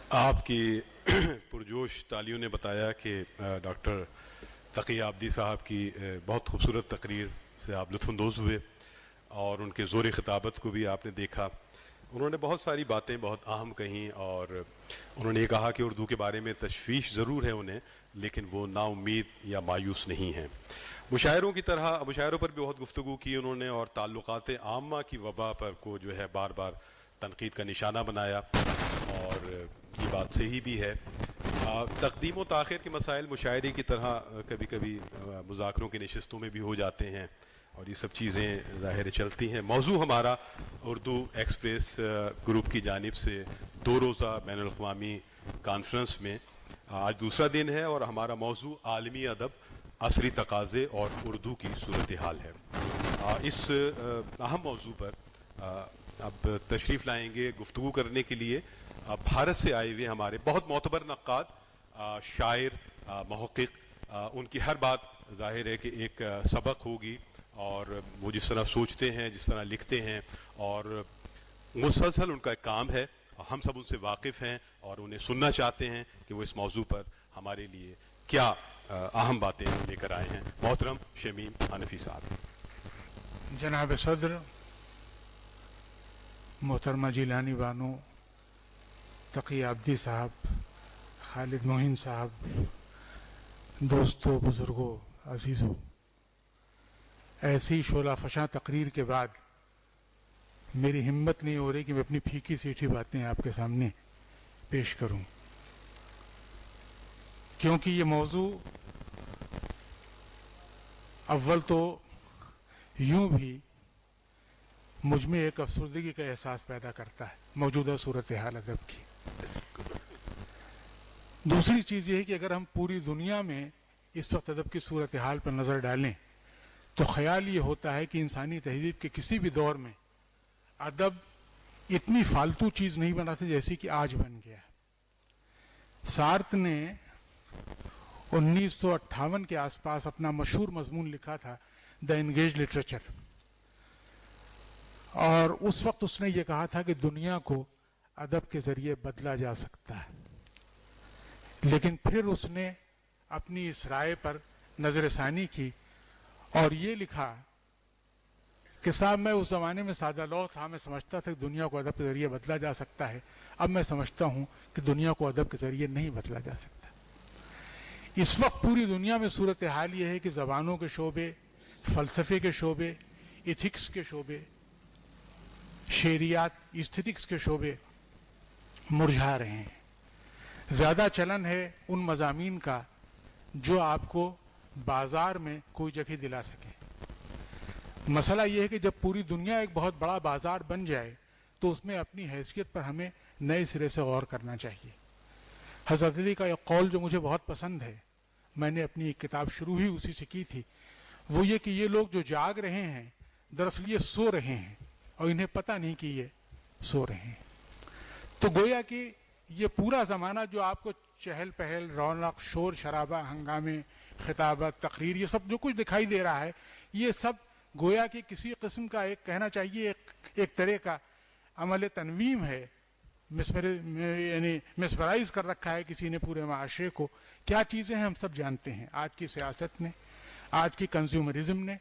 آپ کی پرجوش تالیوں نے بتایا کہ ڈاکٹر تقی عابدی صاحب کی بہت خوبصورت تقریر سے آپ لطف اندوز ہوئے اور ان کے زور خطابت کو بھی آپ نے دیکھا. انہوں نے بہت ساری باتیں بہت اہم کہیں اور انہوں نے یہ کہا کہ اردو کے بارے میں تشویش ضرور ہے انہیں، لیکن وہ نا امید یا مایوس نہیں ہیں. مشاعروں کی طرح مشاعروں پر بھی بہت گفتگو کی انہوں نے اور تعلقات عامہ کی وبا پر کو جو ہے بار بار تنقید کا نشانہ بنایا، اور یہ بات صحیح بھی ہے. تقدیم و تاخیر کے مسائل مشاعرے کی طرح کبھی کبھی مذاکروں کی نشستوں میں بھی ہو جاتے ہیں اور یہ سب چیزیں ظاہر چلتی ہیں. موضوع ہمارا اردو ایکسپریس گروپ کی جانب سے 2 روزہ بین الاقوامی کانفرنس میں آج دوسرا دن ہے اور ہمارا موضوع عالمی ادب، عصری تقاضے اور اردو کی صورتحال ہے. اس اہم موضوع پر اب تشریف لائیں گے گفتگو کرنے کے لیے بھارت سے آئے ہوئے ہمارے بہت معتبر نقاد، شاعر، محقق. ان کی ہر بات ظاہر ہے کہ ایک سبق ہوگی، اور وہ جس طرح سوچتے ہیں، جس طرح لکھتے ہیں، اور مسلسل ان کا ایک کام ہے. ہم سب ان سے واقف ہیں اور انہیں سننا چاہتے ہیں کہ وہ اس موضوع پر ہمارے لیے کیا اہم باتیں لے کر آئے ہیں. محترم شمیم حنفی صاحب. جناب صدر، محترمہ جیلانی بانو، تقی عابدی صاحب، خالد موہن صاحب، دوستوں، بزرگوں، عزیزوں، ایسی شعلہ فشاں تقریر کے بعد میری ہمت نہیں ہو رہی کہ میں اپنی پھیکی سیٹھی باتیں آپ کے سامنے پیش کروں، کیونکہ یہ موضوع اول تو یوں بھی مجھ میں ایک افسردگی کا احساس پیدا کرتا ہے موجودہ صورتحال ادب کی. دوسری چیز یہ ہے کہ اگر ہم پوری دنیا میں اس وقت ادب کی صورتحال پر نظر ڈالیں تو خیال یہ ہوتا ہے کہ انسانی تہذیب کے کسی بھی دور میں ادب اتنی فالتو چیز نہیں بنا تھا جیسی کہ آج بن گیا. سارتر نے 1958 کے آس پاس اپنا مشہور مضمون لکھا تھا دا انگیج لٹریچر، اور اس وقت اس نے یہ کہا تھا کہ دنیا کو ادب کے ذریعے بدلا جا سکتا ہے. لیکن پھر اس نے اپنی اس رائے پر نظر ثانی کی اور یہ لکھا کہ صاحب میں اس زمانے میں سادہ لوح تھا، میں سمجھتا تھا کہ دنیا کو ادب کے ذریعے بدلا جا سکتا ہے. اب میں سمجھتا ہوں کہ دنیا کو ادب کے ذریعے نہیں بدلا جا سکتا. اس وقت پوری دنیا میں صورتحال یہ ہے کہ زبانوں کے شعبے، فلسفے کے شعبے، ایتھکس کے شعبے، شعریات، ایستھیٹکس کے شعبے مرجھا رہے ہیں. زیادہ چلن ہے ان مضامین کا جو آپ کو بازار میں کوئی جگہ دلا سکے. مسئلہ یہ ہے کہ جب پوری دنیا ایک بہت بڑا بازار بن جائے تو اس میں اپنی حیثیت پر ہمیں نئے سرے سے غور کرنا چاہیے. حضرت علی کا ایک قول جو مجھے بہت پسند ہے، میں نے اپنی ایک کتاب شروع ہی اسی سے کی تھی، وہ یہ کہ یہ لوگ جو جاگ رہے ہیں دراصل یہ سو رہے ہیں اور انہیں پتہ نہیں کہ یہ سو رہے ہیں. تو گویا کہ یہ پورا زمانہ جو آپ کو چہل پہل، رونق، شور شرابہ، ہنگامے، خطابت، تقریر، یہ سب جو کچھ دکھائی دے رہا ہے، یہ سب گویا کہ کسی قسم کا ایک کہنا چاہیے ایک طرح کا عمل تنویم ہے. یعنی مسمرائز کر رکھا ہے کسی نے پورے معاشرے کو. کیا چیزیں ہیں ہم سب جانتے ہیں. آج کی سیاست نے، آج کی کنزیومرزم نے،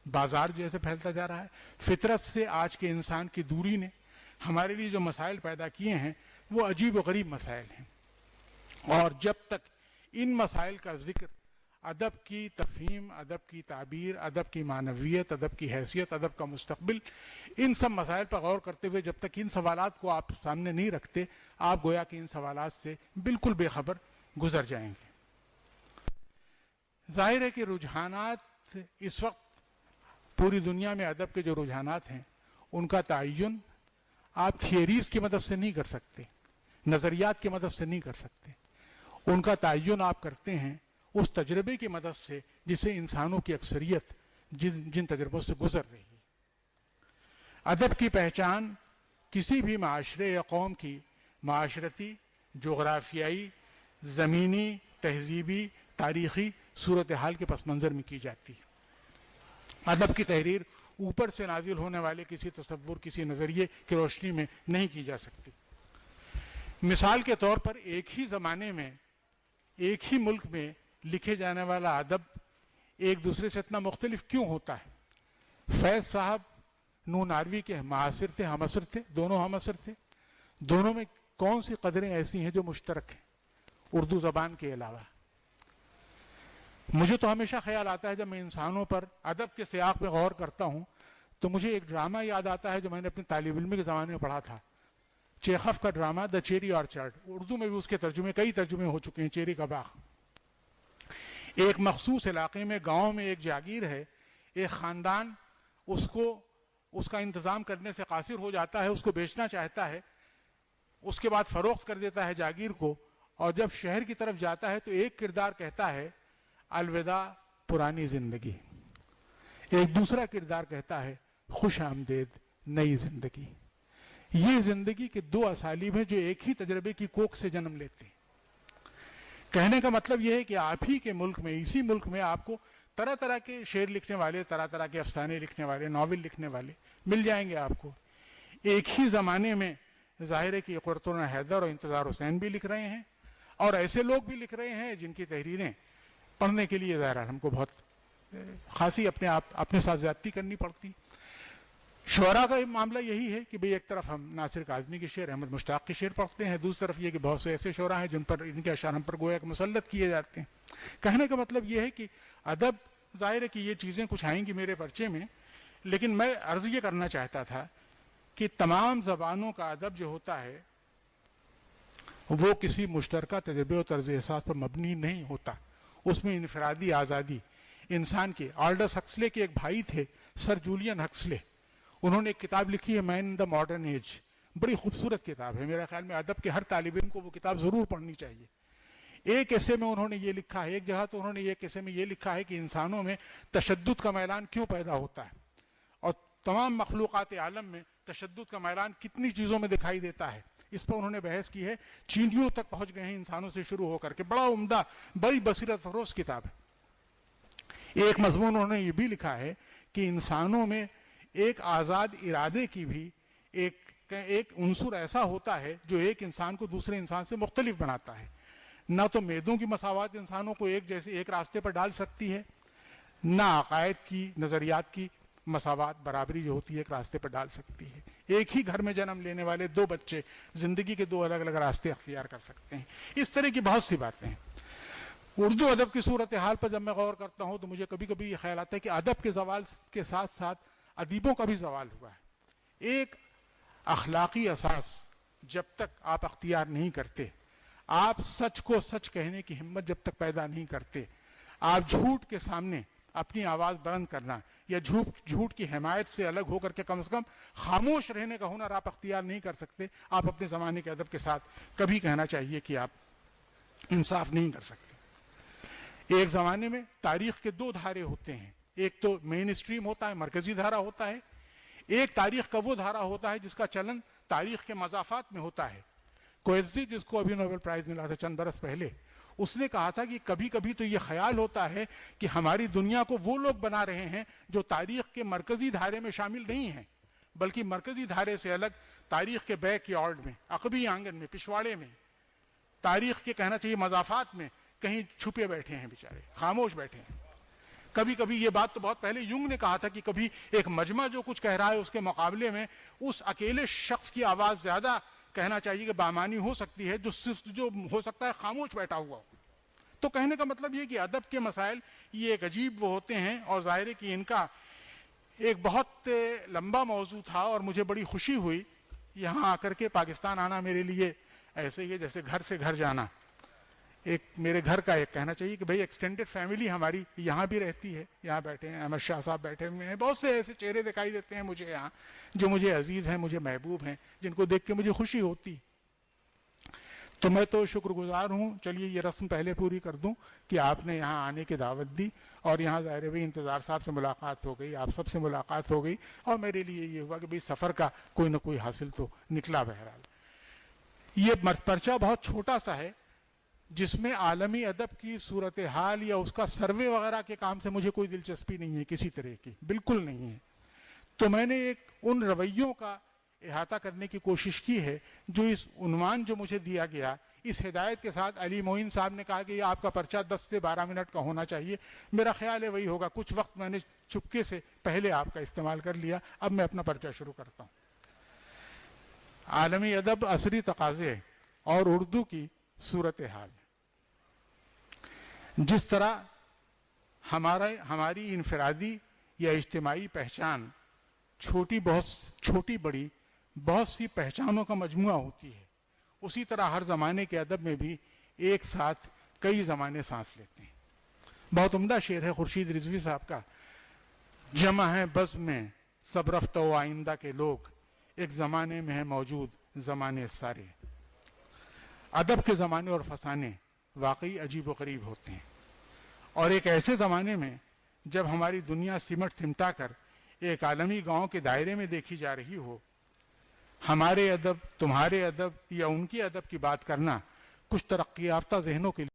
بازار جیسے پھیلتا جا رہا ہے، فطرت سے آج کے انسان کی دوری نے ہمارے لیے جو مسائل پیدا کیے ہیں وہ عجیب و غریب مسائل ہیں. اور جب تک ان مسائل کا ذکر، ادب کی تفہیم، ادب کی تعبیر، ادب کی معنویت، ادب کی حیثیت، ادب کا مستقبل، ان سب مسائل پر غور کرتے ہوئے جب تک ان سوالات کو آپ سامنے نہیں رکھتے، آپ گویا کہ ان سوالات سے بالکل بے خبر گزر جائیں گے. ظاہر ہے کہ رجحانات اس وقت پوری دنیا میں ادب کے جو رجحانات ہیں ان کا تعین آپ تھیوریز کی مدد سے نہیں کر سکتے، نظریات کی مدد سے نہیں کر سکتے. ان کا تعین آپ کرتے ہیں اس تجربے کی مدد سے جسے انسانوں کی اکثریت جن تجربوں سے گزر رہی ہے. ادب کی پہچان کسی بھی معاشرے یا قوم کی معاشرتی، جغرافیائی، زمینی، تہذیبی، تاریخی صورتحال کے پس منظر میں کی جاتی ہے. ادب کی تحریر اوپر سے نازل ہونے والے کسی تصور، کسی نظریے کی روشنی میں نہیں کی جا سکتی. مثال کے طور پر ایک ہی زمانے میں ایک ہی ملک میں لکھے جانے والا ادب ایک دوسرے سے اتنا مختلف کیوں ہوتا ہے؟ فیض صاحب نون آروی کے معاصر تھے، ہم عصر تھے، دونوں ہم عصر تھے. دونوں میں کون سی قدریں ایسی ہیں جو مشترک ہیں اردو زبان کے علاوہ؟ مجھے تو ہمیشہ خیال آتا ہے جب میں انسانوں پر ادب کے سیاق میں غور کرتا ہوں تو مجھے ایک ڈرامہ یاد آتا ہے جو میں نے اپنے طالب علمی کے زمانے میں پڑھا تھا، چیخف کا ڈرامہ دا چیری آرچرڈ. اردو میں بھی اس کے ترجمے، کئی ترجمے ہو چکے ہیں، چیری کا باغ. ایک مخصوص علاقے میں، گاؤں میں ایک جاگیر ہے، ایک خاندان اس کا انتظام کرنے سے قاصر ہو جاتا ہے، اس کو بیچنا چاہتا ہے، اس کے بعد فروخت کر دیتا ہے جاگیر کو، اور جب شہر کی طرف جاتا ہے تو ایک کردار کہتا ہے الوداع پرانی زندگی، ایک دوسرا کردار کہتا ہے خوش آمدید نئی زندگی. یہ زندگی کے دو اسالیب ہیں جو ایک ہی تجربے کی کوکھ سے جنم لیتے ہیں. کہنے کا مطلب یہ ہے کہ آپ ہی کے ملک میں، اسی ملک میں آپ کو طرح طرح کے شعر لکھنے والے، طرح طرح کے افسانے لکھنے والے، ناول لکھنے والے مل جائیں گے آپ کو. ایک ہی زمانے میں ظاہر ہے کہ قرۃ حیدر اور انتظار حسین بھی لکھ رہے ہیں، اور ایسے لوگ بھی لکھ رہے ہیں جن کی تحریریں پڑھنے کے لیے ظاہر ہم کو بہت خاصی اپنے ساتھ زیادتی کرنی پڑتی. شعراء کا معاملہ یہی ہے کہ بھئی ایک طرف ہم ناصر کاظمی کے شعر، احمد مشتاق کے شعر پڑھتے ہیں، دوسری طرف یہ کہ بہت سے ایسے شعراء ہیں جن پر ان کے اشعار ہم پر گویا کہ مسلط کیے جاتے ہیں. کہنے کا مطلب یہ ہے کہ ادب، ظاہر ہے کہ یہ چیزیں کچھ آئیں گی میرے پرچے میں، لیکن میں عرض یہ کرنا چاہتا تھا کہ تمام زبانوں کا ادب جو ہوتا ہے وہ کسی مشترکہ تجربے اور طرز احساس پر مبنی نہیں ہوتا. اس میں انفرادی آزادی انسان کی. آلڈس ہکسلے کے ایک بھائی تھے، سر جولین ہکسلے، انہوں نے ایک کتاب لکھی ہے مین ان دا ماڈرن ایج. بڑی خوبصورت کتاب ہے، میرے خیال میں ادب کے ہر طالب علم کو وہ کتاب ضرور پڑھنی چاہیے. ایک ایسے میں انہوں نے یہ لکھا ہے، ایک جگہ تو انہوں نے ایک ایسے میں یہ لکھا ہے کہ انسانوں میں تشدد کا میلان کیوں پیدا ہوتا ہے، اور تمام مخلوقات عالم میں تشدد کا میلان کتنی چیزوں میں دکھائی دیتا ہے. اس پر انہوں نے بحث کی ہے. چینٹیوں تک پہنچ گئے ہیں انسانوں سے شروع ہو کر کے. بڑا عمدہ، بڑی بصیرت افروز کتاب ہے. ایک مضمون انہوں نے یہ بھی لکھا ہے کہ انسانوں میں ایک آزاد ارادے کی بھی ایک عنصر ایسا ہوتا ہے جو ایک انسان کو دوسرے انسان سے مختلف بناتا ہے. نہ تو میدوں کی مساوات انسانوں کو ایک راستے پر ڈال سکتی ہے، نہ عقائد کی، نظریات کی مساوات، برابری جو ہوتی ہے ایک راستے پر ڈال سکتی ہے. ایک ہی گھر میں جنم لینے والے دو بچے زندگی کے دو الگ الگ راستے اختیار کر سکتے ہیں. اس طرح کی بہت سی باتیں ہیں. اردو ادب کی صورتحال پر جب میں غور کرتا ہوں تو مجھے کبھی کبھی یہ خیال آتا ہے کہ ادب کے زوال کے ساتھ ساتھ ادیبوں کا بھی زوال ہوا ہے. ایک اخلاقی اساس جب تک آپ اختیار نہیں کرتے، آپ سچ کو سچ کہنے کی ہمت جب تک پیدا نہیں کرتے، آپ جھوٹ کے سامنے اپنی آواز بلند کرنا یا جھوٹ کی حمایت سے الگ ہو کر کے کم سے کم خاموش رہنے کا ہنر آپ اختیار نہیں کر سکتے، آپ اپنے زمانے کے ادب کے ساتھ کبھی کہنا چاہیے کہ آپ انصاف نہیں کر سکتے. ایک زمانے میں تاریخ کے دو دھارے ہوتے ہیں، ایک تو مین اسٹریم ہوتا ہے، مرکزی دھارا ہوتا ہے، ایک تاریخ کا وہ دھارا ہوتا ہے جس کا چلن تاریخ کے مضافات میں ہوتا ہے. کوئزی، جس کو ابھی نوبل پرائز ملا تھا چند برس پہلے، اس نے کہا تھا کہ کبھی کبھی تو یہ خیال ہوتا ہے کہ ہماری دنیا کو وہ لوگ بنا رہے ہیں جو تاریخ کے مرکزی دھارے میں شامل نہیں ہیں، بلکہ مرکزی دھارے سے الگ تاریخ کے بیک یارڈ میں، عقبی آنگن میں، پچھواڑے میں، تاریخ کے کہنا چاہیے مضافات میں کہیں چھپے بیٹھے ہیں، بیچارے خاموش بیٹھے ہیں. کبھی کبھی یہ بات تو بہت پہلے یونگ نے کہا تھا کہ کبھی ایک مجمع جو کچھ کہہ رہا ہے اس کے مقابلے میں اس اکیلے شخص کی آواز زیادہ کہنا چاہیے کہ بامانی ہو سکتی ہے جو ہو سکتا ہے خاموش بیٹھا ہوا ہو. تو کہنے کا مطلب یہ کہ ادب کے مسائل یہ ایک عجیب وہ ہوتے ہیں، اور ظاہر ہے کہ ان کا ایک بہت لمبا موضوع تھا، اور مجھے بڑی خوشی ہوئی یہاں آ کر کے. پاکستان آنا میرے لیے ایسے ہی ہے جیسے گھر سے گھر جانا. ایک میرے گھر کا ایک کہنا چاہیے کہ بھئی ایکسٹینڈڈ فیملی ہماری یہاں بھی رہتی ہے، یہاں بیٹھے ہیں احمد شاہ صاحب بیٹھے ہوئے ہیں، بہت سے ایسے چہرے دکھائی دیتے ہیں مجھے یہاں جو مجھے عزیز ہیں، مجھے محبوب ہیں، جن کو دیکھ کے مجھے خوشی ہوتی. تو میں تو شکر گزار ہوں. چلیے یہ رسم پہلے پوری کر دوں کہ آپ نے یہاں آنے کی دعوت دی، اور یہاں ظاہر ہے انتظار صاحب سے ملاقات ہو گئی، آپ سب سے ملاقات ہو گئی، اور میرے لیے یہ ہوا کہ بھئی سفر کا کوئی نہ کوئی حاصل تو نکلا. بہرحال یہ پرچہ بہت چھوٹا سا ہے جس میں عالمی ادب کی صورتحال یا اس کا سروے وغیرہ کے کام سے مجھے کوئی دلچسپی نہیں ہے، کسی طرح کی بالکل نہیں ہے. تو میں نے ان رویوں کا احاطہ کرنے کی کوشش کی ہے. جو اس عنوان جو مجھے دیا گیا, اس ہدایت کے ساتھ علی معین صاحب نے کہا کہ یہ آپ کا پرچہ 10 سے 12 منٹ کا ہونا چاہیے. میرا خیال ہے وہی ہوگا. کچھ وقت میں نے چپکے سے پہلے آپ کا استعمال کر لیا. اب میں اپنا پرچہ شروع کرتا ہوں. عالمی ادب, عصری تقاضے اور اردو کی صورتحال. جس طرح ہماری انفرادی یا اجتماعی پہچان چھوٹی بڑی بہت سی پہچانوں کا مجموعہ ہوتی ہے, اسی طرح ہر زمانے کے ادب میں بھی ایک ساتھ کئی زمانے سانس لیتے ہیں. بہت عمدہ شعر ہے خورشید رضوی صاحب کا, جمع ہیں بزم میں سب رفتہ و آئندہ کے لوگ, ایک زمانے میں ہے موجود زمانے سارے. ادب کے زمانے اور فسانے واقعی عجیب و غریب ہوتے ہیں, اور ایک ایسے زمانے میں جب ہماری دنیا سمٹا کر ایک عالمی گاؤں کے دائرے میں دیکھی جا رہی ہو, ہمارے ادب, تمہارے ادب یا ان کے ادب کی بات کرنا کچھ ترقی یافتہ ذہنوں کے